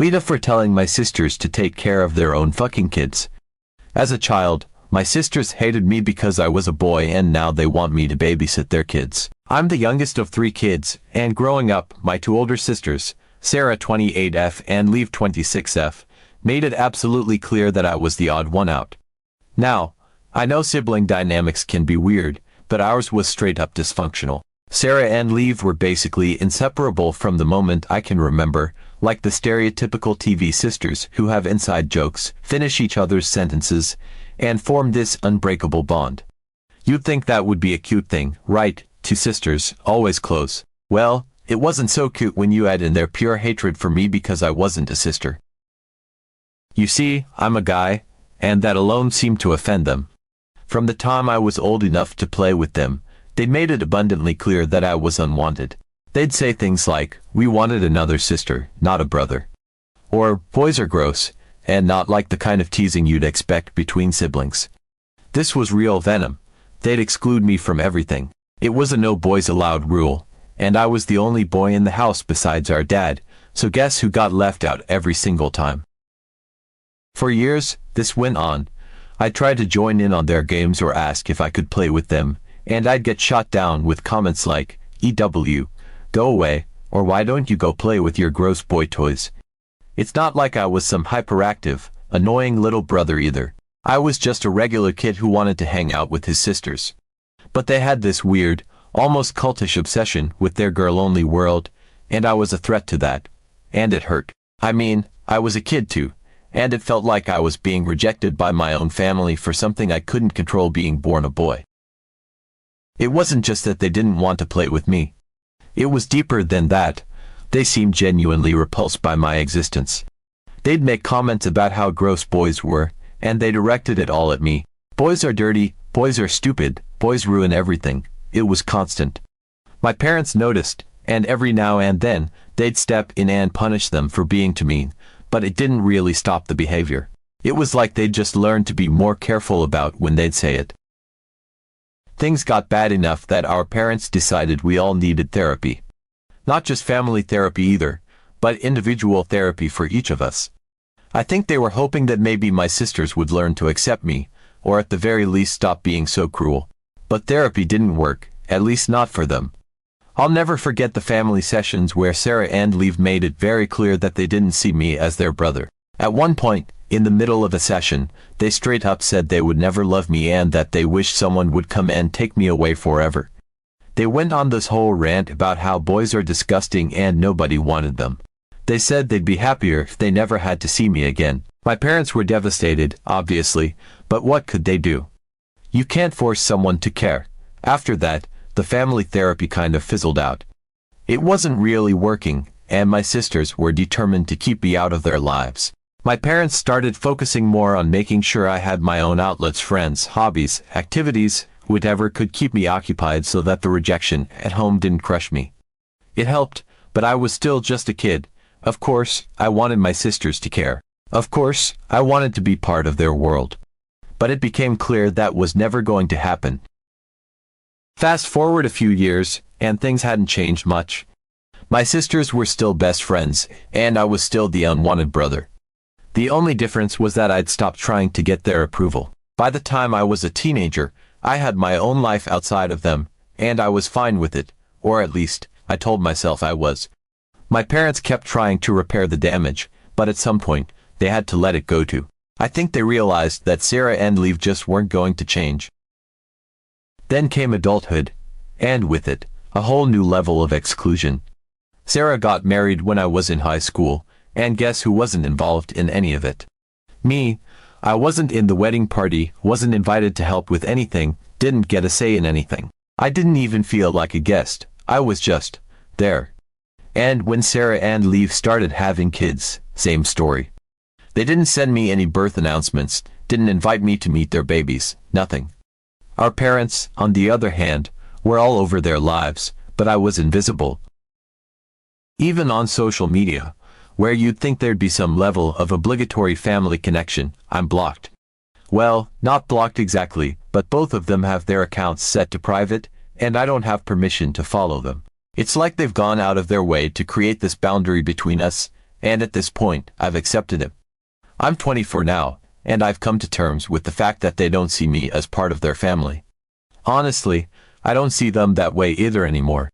AITA for telling my sisters to take care of their own fucking kids. As a child, my sisters hated me because I was a boy, and now they want me to babysit their kids. I'm the youngest of 3 kids, and growing up, my 2 older sisters, Sarah 28F and Leave 26F, made it absolutely clear that I was the odd one out. Now, I know sibling dynamics can be weird, but ours was straight up dysfunctional. Sarah and Leave were basically inseparable from the moment I can remember, like the stereotypical TV sisters who have inside jokes, finish each other's sentences, and form this unbreakable bond. You'd think that would be a cute thing, right? 2 sisters, always close. Well, it wasn't so cute when you add in their pure hatred for me because I wasn't a sister. You see, I'm a guy, and that alone seemed to offend them. From the time I was old enough to play with them, they made it abundantly clear that I was unwanted. They'd say things like, "We wanted another sister, not a brother." Or, "Boys are gross," and not like the kind of teasing you'd expect between siblings. This was real venom. They'd exclude me from everything. It was a no boys allowed rule, and I was the only boy in the house besides our dad, so guess who got left out every single time? For years, this went on. I'd try to join in on their games or ask if I could play with them, and I'd get shot down with comments like, "EW, go away," or "Why don't you go play with your gross boy toys?" It's not like I was some hyperactive, annoying little brother either. I was just a regular kid who wanted to hang out with his sisters. But they had this weird, almost cultish obsession with their girl-only world, and I was a threat to that. And it hurt. I mean, I was a kid too, and it felt like I was being rejected by my own family for something I couldn't control, being born a boy. It wasn't just that they didn't want to play with me. It was deeper than that. They seemed genuinely repulsed by my existence. They'd make comments about how gross boys were, and they directed it all at me. Boys are dirty, boys are stupid, boys ruin everything. It was constant. My parents noticed, and every now and then, they'd step in and punish them for being too mean, but it didn't really stop the behavior. It was like they'd just learned to be more careful about when they'd say it. Things got bad enough that our parents decided we all needed therapy. Not just family therapy either, but individual therapy for each of us. I think they were hoping that maybe my sisters would learn to accept me, or at the very least stop being so cruel. But therapy didn't work, at least not for them. I'll never forget the family sessions where Sarah and Leave made it very clear that they didn't see me as their brother. At one point, in the middle of a session, they straight up said they would never love me and that they wished someone would come and take me away forever. They went on this whole rant about how boys are disgusting and nobody wanted them. They said they'd be happier if they never had to see me again. My parents were devastated, obviously, but what could they do? You can't force someone to care. After that, the family therapy kind of fizzled out. It wasn't really working, and my sisters were determined to keep me out of their lives. My parents started focusing more on making sure I had my own outlets, friends, hobbies, activities, whatever could keep me occupied so that the rejection at home didn't crush me. It helped, but I was still just a kid. Of course, I wanted my sisters to care. Of course, I wanted to be part of their world. But it became clear that was never going to happen. Fast forward a few years, and things hadn't changed much. My sisters were still best friends, and I was still the unwanted brother. The only difference was that I'd stopped trying to get their approval. By the time I was a teenager, I had my own life outside of them, and I was fine with it, or at least, I told myself I was. My parents kept trying to repair the damage, but at some point, they had to let it go too. I think they realized that Sarah and Leave just weren't going to change. Then came adulthood, and with it, a whole new level of exclusion. Sarah got married when I was in high school, and guess who wasn't involved in any of it? Me. I wasn't in the wedding party, wasn't invited to help with anything, didn't get a say in anything. I didn't even feel like a guest. I was just there. And when Sarah and Leave started having kids, same story. They didn't send me any birth announcements, didn't invite me to meet their babies, nothing. Our parents, on the other hand, were all over their lives, but I was invisible. Even on social media, where you'd think there'd be some level of obligatory family connection, I'm blocked. Well, not blocked exactly, but both of them have their accounts set to private, and I don't have permission to follow them. It's like they've gone out of their way to create this boundary between us, and at this point, I've accepted it. I'm 24 now, and I've come to terms with the fact that they don't see me as part of their family. Honestly, I don't see them that way either anymore.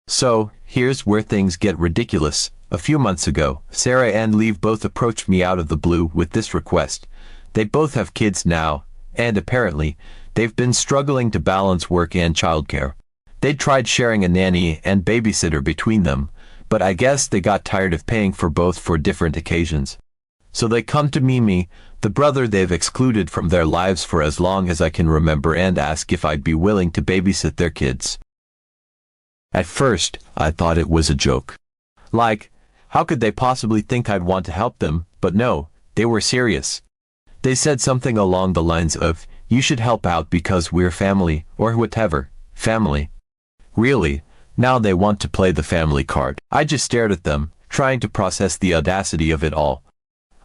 So, here's where things get ridiculous. A few months ago, Sarah and Lev both approached me out of the blue with this request. They both have kids now, and apparently, they've been struggling to balance work and childcare. They'd tried sharing a nanny and babysitter between them, but I guess they got tired of paying for both for different occasions. So they come to me, the brother they've excluded from their lives for as long as I can remember, and ask if I'd be willing to babysit their kids. At first, I thought it was a joke. Like, how could they possibly think I'd want to help them? But no, they were serious. They said something along the lines of, "You should help out because we're family," or whatever, family. Really, now they want to play the family card. I just stared at them, trying to process the audacity of it all.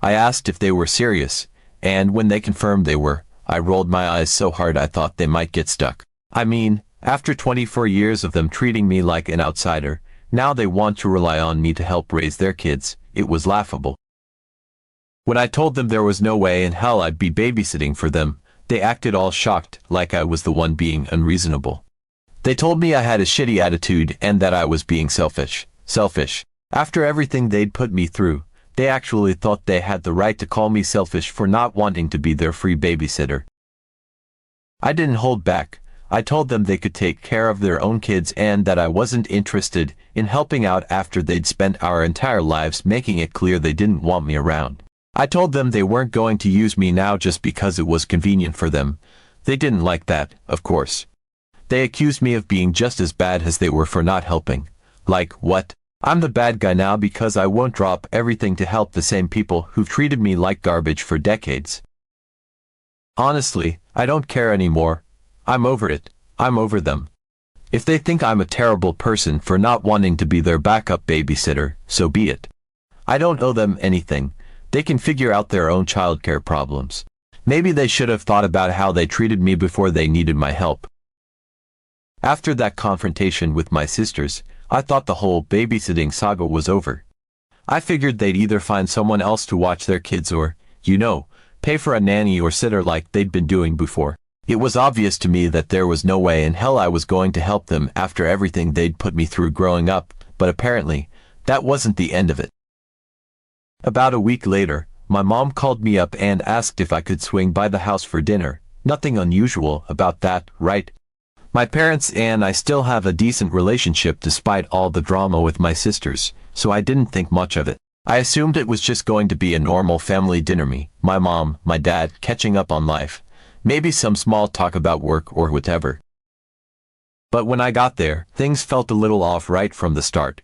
I asked if they were serious, and when they confirmed they were, I rolled my eyes so hard I thought they might get stuck. I mean, after 24 years of them treating me like an outsider, now they want to rely on me to help raise their kids. It was laughable. When I told them there was no way in hell I'd be babysitting for them, they acted all shocked, like I was the one being unreasonable. They told me I had a shitty attitude and that I was being selfish. Selfish. After everything they'd put me through, they actually thought they had the right to call me selfish for not wanting to be their free babysitter. I didn't hold back. I told them they could take care of their own kids and that I wasn't interested in helping out after they'd spent our entire lives making it clear they didn't want me around. I told them they weren't going to use me now just because it was convenient for them. They didn't like that, of course. They accused me of being just as bad as they were for not helping. Like, what? I'm the bad guy now because I won't drop everything to help the same people who've treated me like garbage for decades. Honestly, I don't care anymore. I'm over it. I'm over them. If they think I'm a terrible person for not wanting to be their backup babysitter, so be it. I don't owe them anything. They can figure out their own childcare problems. Maybe they should have thought about how they treated me before they needed my help. After that confrontation with my sisters, I thought the whole babysitting saga was over. I figured they'd either find someone else to watch their kids or, pay for a nanny or sitter like they'd been doing before. It was obvious to me that there was no way in hell I was going to help them after everything they'd put me through growing up, but apparently, that wasn't the end of it. About a week later, my mom called me up and asked if I could swing by the house for dinner. Nothing unusual about that, right? My parents and I still have a decent relationship despite all the drama with my sisters, so I didn't think much of it. I assumed it was just going to be a normal family dinner, me, my mom, my dad, catching up on life. Maybe some small talk about work or whatever. But when I got there, things felt a little off right from the start.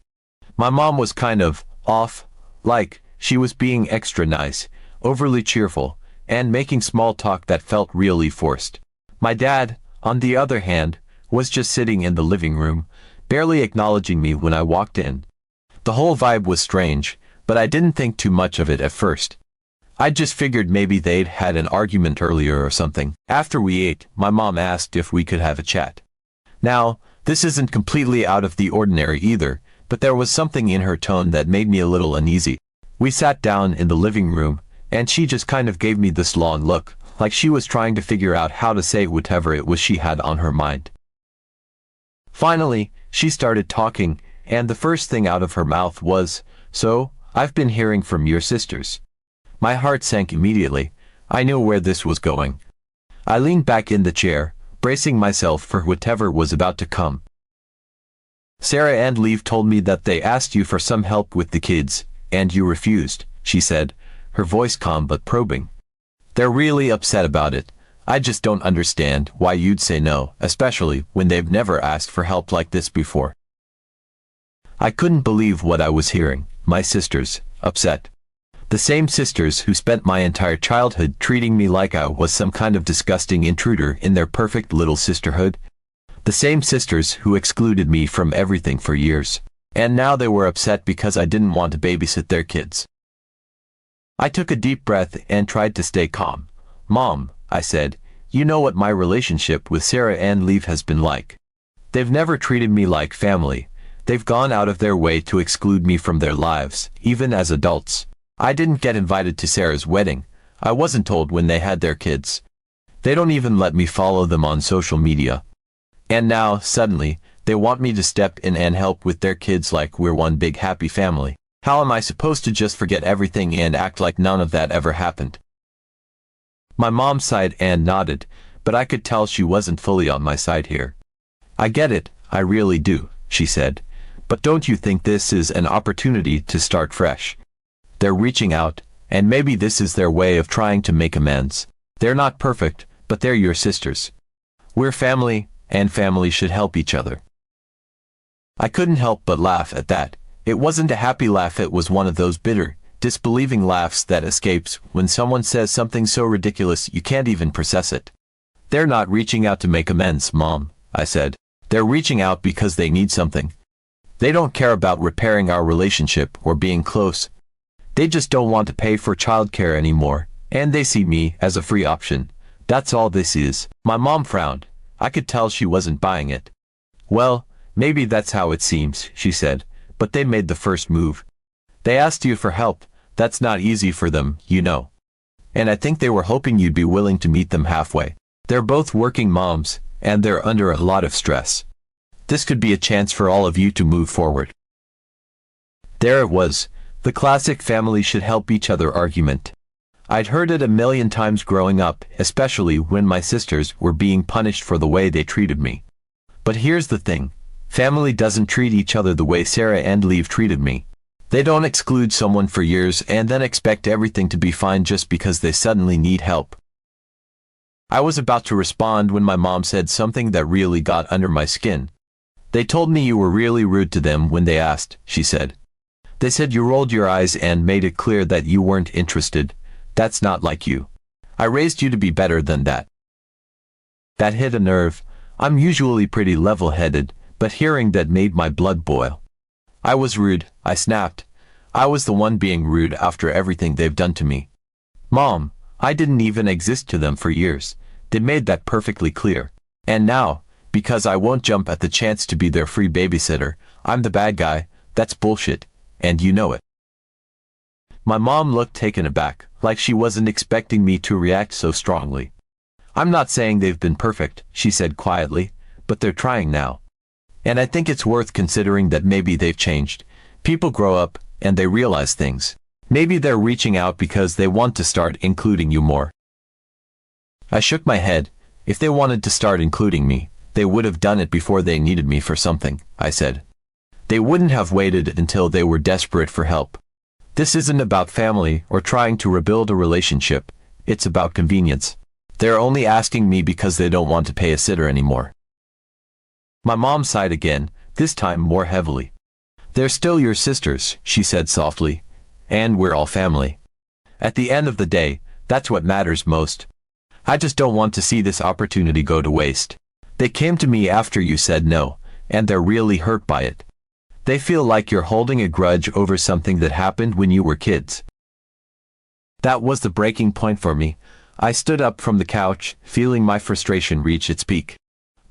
My mom was kind of off, like she was being extra nice, overly cheerful, and making small talk that felt really forced. My dad, on the other hand, was just sitting in the living room, barely acknowledging me when I walked in. The whole vibe was strange, but I didn't think too much of it at first. I just figured maybe they'd had an argument earlier or something. After we ate, my mom asked if we could have a chat. Now, this isn't completely out of the ordinary either, but there was something in her tone that made me a little uneasy. We sat down in the living room, and she just kind of gave me this long look, like she was trying to figure out how to say whatever it was she had on her mind. Finally, she started talking, and the first thing out of her mouth was, "So, I've been hearing from your sisters." My heart sank immediately. I knew where this was going. I leaned back in the chair, bracing myself for whatever was about to come. "Sarah and Lev told me that they asked you for some help with the kids, and you refused," she said, her voice calm but probing. "They're really upset about it. I just don't understand why you'd say no, especially when they've never asked for help like this before." I couldn't believe what I was hearing. My sisters, upset. The same sisters who spent my entire childhood treating me like I was some kind of disgusting intruder in their perfect little sisterhood. The same sisters who excluded me from everything for years. And now they were upset because I didn't want to babysit their kids. I took a deep breath and tried to stay calm. "Mom," I said, "you know what my relationship with Sarah and Lev has been like. They've never treated me like family. They've gone out of their way to exclude me from their lives, even as adults. I didn't get invited to Sarah's wedding. I wasn't told when they had their kids. They don't even let me follow them on social media. And now, suddenly, they want me to step in and help with their kids like we're one big happy family. How am I supposed to just forget everything and act like none of that ever happened? My mom sighed and nodded, but I could tell she wasn't fully on my side here. I get it, I really do, she said. But don't you think this is an opportunity to start fresh? They're reaching out, and maybe this is their way of trying to make amends. They're not perfect, but they're your sisters. We're family, and family should help each other. I couldn't help but laugh at that. It wasn't a happy laugh, it was one of those bitter, disbelieving laughs that escapes when someone says something so ridiculous you can't even process it. They're not reaching out to make amends, Mom, I said. They're reaching out because they need something. They don't care about repairing our relationship or being close. They just don't want to pay for childcare anymore, and they see me as a free option. That's all this is. My mom frowned. I could tell she wasn't buying it. Well, maybe that's how it seems, she said, but they made the first move. They asked you for help. That's not easy for them, you know. And I think they were hoping you'd be willing to meet them halfway. They're both working moms, and they're under a lot of stress. This could be a chance for all of you to move forward. There it was, the classic family should help each other argument. I'd heard it a million times growing up, especially when my sisters were being punished for the way they treated me. But here's the thing. Family doesn't treat each other the way Sarah and Lev treated me. They don't exclude someone for years and then expect everything to be fine just because they suddenly need help. I was about to respond when my mom said something that really got under my skin. They told me you were really rude to them when they asked, she said. They said you rolled your eyes and made it clear that you weren't interested. That's not like you. I raised you to be better than that. That hit a nerve. I'm usually pretty level-headed, but hearing that made my blood boil. I was rude, I snapped. I was the one being rude after everything they've done to me. Mom, I didn't even exist to them for years. They made that perfectly clear. And now, because I won't jump at the chance to be their free babysitter, I'm the bad guy. That's bullshit, and you know it. My mom looked taken aback, like she wasn't expecting me to react so strongly. I'm not saying they've been perfect, she said quietly, but they're trying now. And I think it's worth considering that maybe they've changed. People grow up, and they realize things. Maybe they're reaching out because they want to start including you more. I shook my head. If they wanted to start including me, they would have done it before they needed me for something, I said. They wouldn't have waited until they were desperate for help. This isn't about family or trying to rebuild a relationship. It's about convenience. They're only asking me because they don't want to pay a sitter anymore. My mom sighed again, this time more heavily. They're still your sisters, she said softly. And we're all family. At the end of the day, that's what matters most. I just don't want to see this opportunity go to waste. They came to me after you said no, and they're really hurt by it. They feel like you're holding a grudge over something that happened when you were kids. That was the breaking point for me. I stood up from the couch, feeling my frustration reach its peak.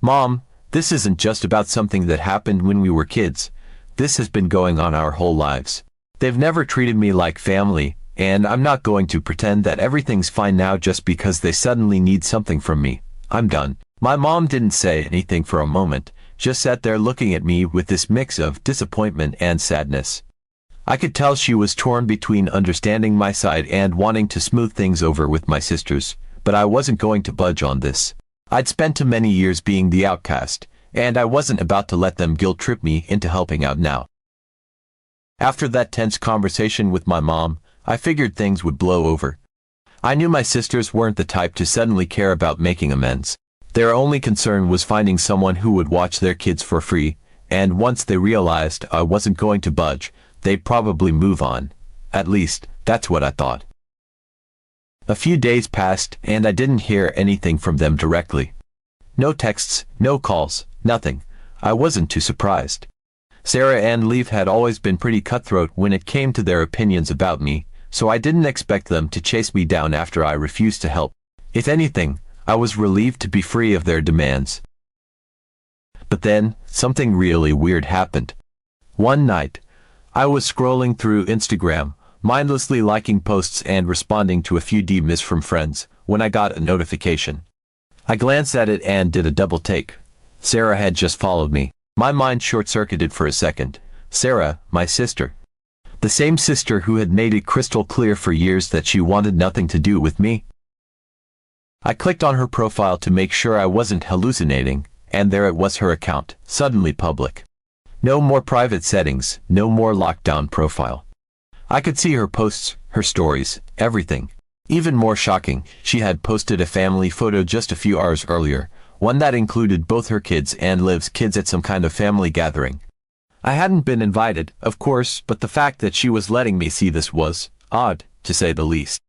Mom, this isn't just about something that happened when we were kids. This has been going on our whole lives. They've never treated me like family, and I'm not going to pretend that everything's fine now just because they suddenly need something from me. I'm done. My mom didn't say anything for a moment, just sat there looking at me with this mix of disappointment and sadness. I could tell she was torn between understanding my side and wanting to smooth things over with my sisters, but I wasn't going to budge on this. I'd spent too many years being the outcast, and I wasn't about to let them guilt-trip me into helping out now. After that tense conversation with my mom, I figured things would blow over. I knew my sisters weren't the type to suddenly care about making amends. Their only concern was finding someone who would watch their kids for free, and once they realized I wasn't going to budge, they'd probably move on. At least, that's what I thought. A few days passed, and I didn't hear anything from them directly. No texts, no calls, nothing. I wasn't too surprised. Sarah and Lev had always been pretty cutthroat when it came to their opinions about me, so I didn't expect them to chase me down after I refused to help. If anything, I was relieved to be free of their demands. But then, something really weird happened. One night, I was scrolling through Instagram, mindlessly liking posts and responding to a few DMs from friends, when I got a notification. I glanced at it and did a double take. Sarah had just followed me. My mind short-circuited for a second. Sarah, my sister. The same sister who had made it crystal clear for years that she wanted nothing to do with me. I clicked on her profile to make sure I wasn't hallucinating, and there it was, her account, suddenly public. No more private settings, no more lockdown profile. I could see her posts, her stories, everything. Even more shocking, she had posted a family photo just a few hours earlier, one that included both her kids and Liv's kids at some kind of family gathering. I hadn't been invited, of course, but the fact that she was letting me see this was odd, to say the least.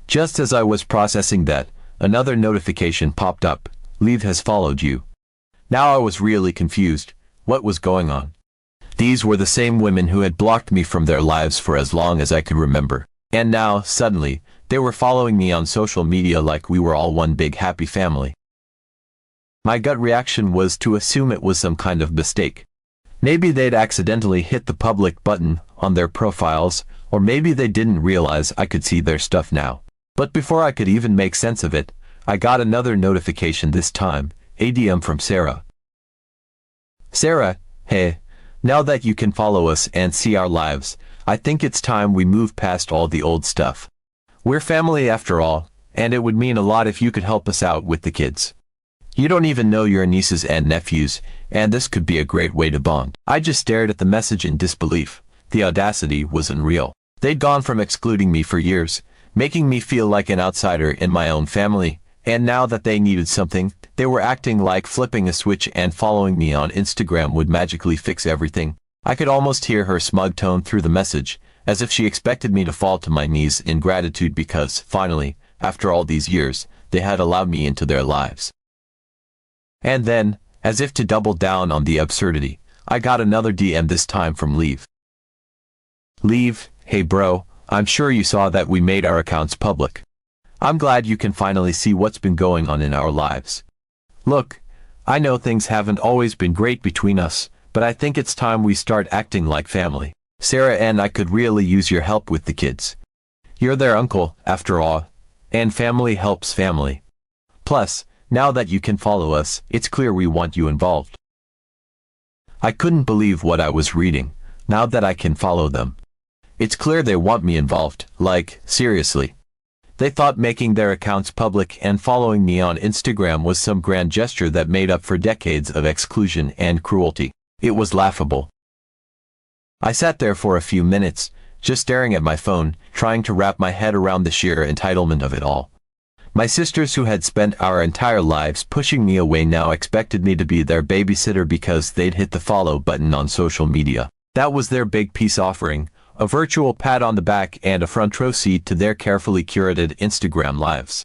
Just as I was processing that, another notification popped up. Liv has followed you. Now I was really confused. What was going on? These were the same women who had blocked me from their lives for as long as I could remember. And now, suddenly, they were following me on social media like we were all one big happy family. My gut reaction was to assume it was some kind of mistake. Maybe they'd accidentally hit the public button on their profiles, or maybe they didn't realize I could see their stuff now. But before I could even make sense of it, I got another notification, this time, a DM from Sarah. Sarah, hey, now that you can follow us and see our lives, I think it's time we move past all the old stuff. We're family after all, and it would mean a lot if you could help us out with the kids. You don't even know your nieces and nephews, and this could be a great way to bond. I just stared at the message in disbelief. The audacity was unreal. They'd gone from excluding me for years, making me feel like an outsider in my own family, and now that they needed something, they were acting like flipping a switch and following me on Instagram would magically fix everything. I could almost hear her smug tone through the message, as if she expected me to fall to my knees in gratitude because, finally, after all these years, they had allowed me into their lives. And then, as if to double down on the absurdity, I got another DM, this time from Liv. Liv, hey bro, I'm sure you saw that we made our accounts public. I'm glad you can finally see what's been going on in our lives. Look, I know things haven't always been great between us, but I think it's time we start acting like family. Sarah and I could really use your help with the kids. You're their uncle, after all, and family helps family. Plus, now that you can follow us, it's clear we want you involved. I couldn't believe what I was reading. Now that I can follow them, it's clear they want me involved, like, seriously. They thought making their accounts public and following me on Instagram was some grand gesture that made up for decades of exclusion and cruelty. It was laughable. I sat there for a few minutes, just staring at my phone, trying to wrap my head around the sheer entitlement of it all. My sisters, who had spent our entire lives pushing me away, now expected me to be their babysitter because they'd hit the follow button on social media. That was their big peace offering, a virtual pat on the back and a front row seat to their carefully curated Instagram lives.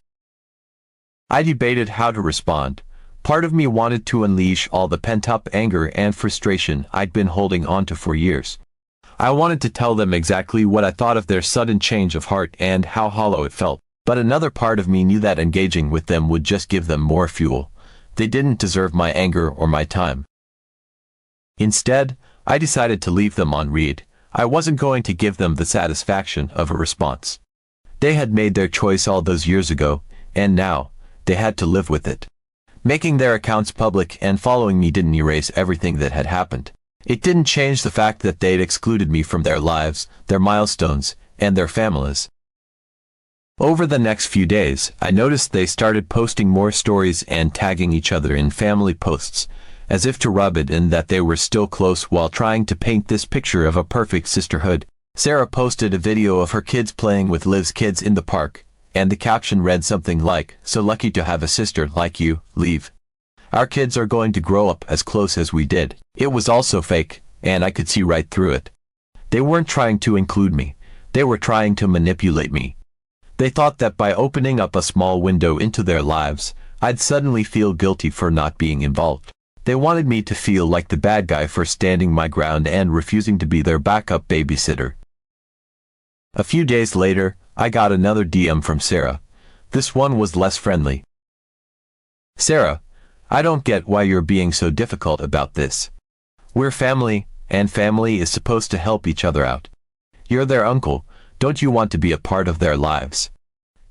I debated how to respond. Part of me wanted to unleash all the pent-up anger and frustration I'd been holding onto for years. I wanted to tell them exactly what I thought of their sudden change of heart and how hollow it felt. But another part of me knew that engaging with them would just give them more fuel. They didn't deserve my anger or my time. Instead, I decided to leave them on read. I wasn't going to give them the satisfaction of a response. They had made their choice all those years ago, and now, they had to live with it. Making their accounts public and following me didn't erase everything that had happened. It didn't change the fact that they'd excluded me from their lives, their milestones, and their families. Over the next few days, I noticed they started posting more stories and tagging each other in family posts, as if to rub it in that they were still close while trying to paint this picture of a perfect sisterhood. Sarah posted a video of her kids playing with Liv's kids in the park, and the caption read something like, "So lucky to have a sister like you, Liv. Our kids are going to grow up as close as we did." It was also fake, and I could see right through it. They weren't trying to include me. They were trying to manipulate me. They thought that by opening up a small window into their lives, I'd suddenly feel guilty for not being involved. They wanted me to feel like the bad guy for standing my ground and refusing to be their backup babysitter. A few days later, I got another DM from Sarah. This one was less friendly. "Sarah, I don't get why you're being so difficult about this. We're family, and family is supposed to help each other out. You're their uncle, don't you want to be a part of their lives?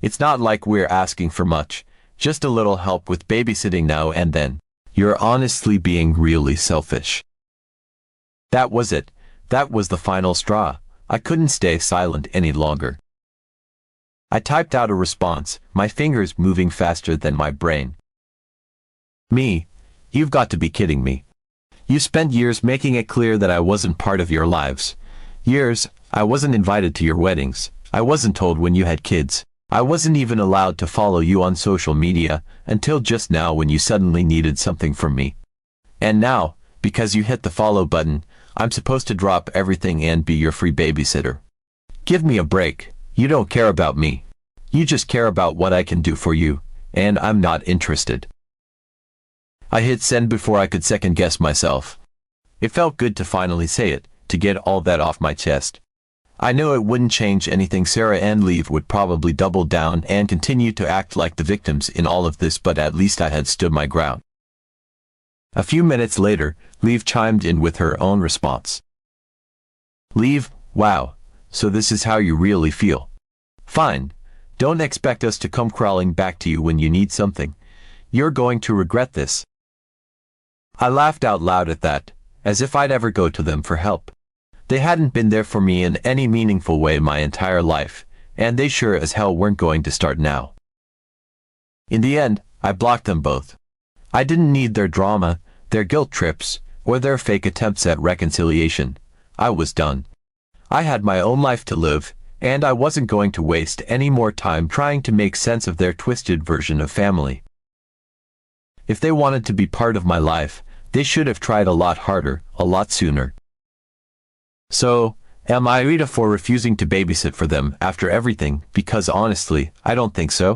It's not like we're asking for much, just a little help with babysitting now and then. You're honestly being really selfish. That was it. That was the final straw. I couldn't stay silent any longer. I typed out a response, my fingers moving faster than my brain. Me? You've got to be kidding me. You spent years making it clear that I wasn't part of your lives. Years, I wasn't invited to your weddings. I wasn't told when you had kids. I wasn't even allowed to follow you on social media until just now when you suddenly needed something from me. And now, because you hit the follow button, I'm supposed to drop everything and be your free babysitter. Give me a break. You don't care about me. You just care about what I can do for you, and I'm not interested. I hit send before I could second guess myself. It felt good to finally say it, to get all that off my chest. I knew it wouldn't change anything. Sarah and Lev would probably double down and continue to act like the victims in all of this, but at least I had stood my ground. A few minutes later, Lev chimed in with her own response. Lev, wow, so this is how you really feel. Fine. Don't expect us to come crawling back to you when you need something. You're going to regret this. I laughed out loud at that, as if I'd ever go to them for help. They hadn't been there for me in any meaningful way my entire life, and they sure as hell weren't going to start now. In the end, I blocked them both. I didn't need their drama, their guilt trips, or their fake attempts at reconciliation. I was done. I had my own life to live, and I wasn't going to waste any more time trying to make sense of their twisted version of family. If they wanted to be part of my life, they should have tried a lot harder, a lot sooner. So, am I AITA for refusing to babysit for them after everything? Because honestly, I don't think so.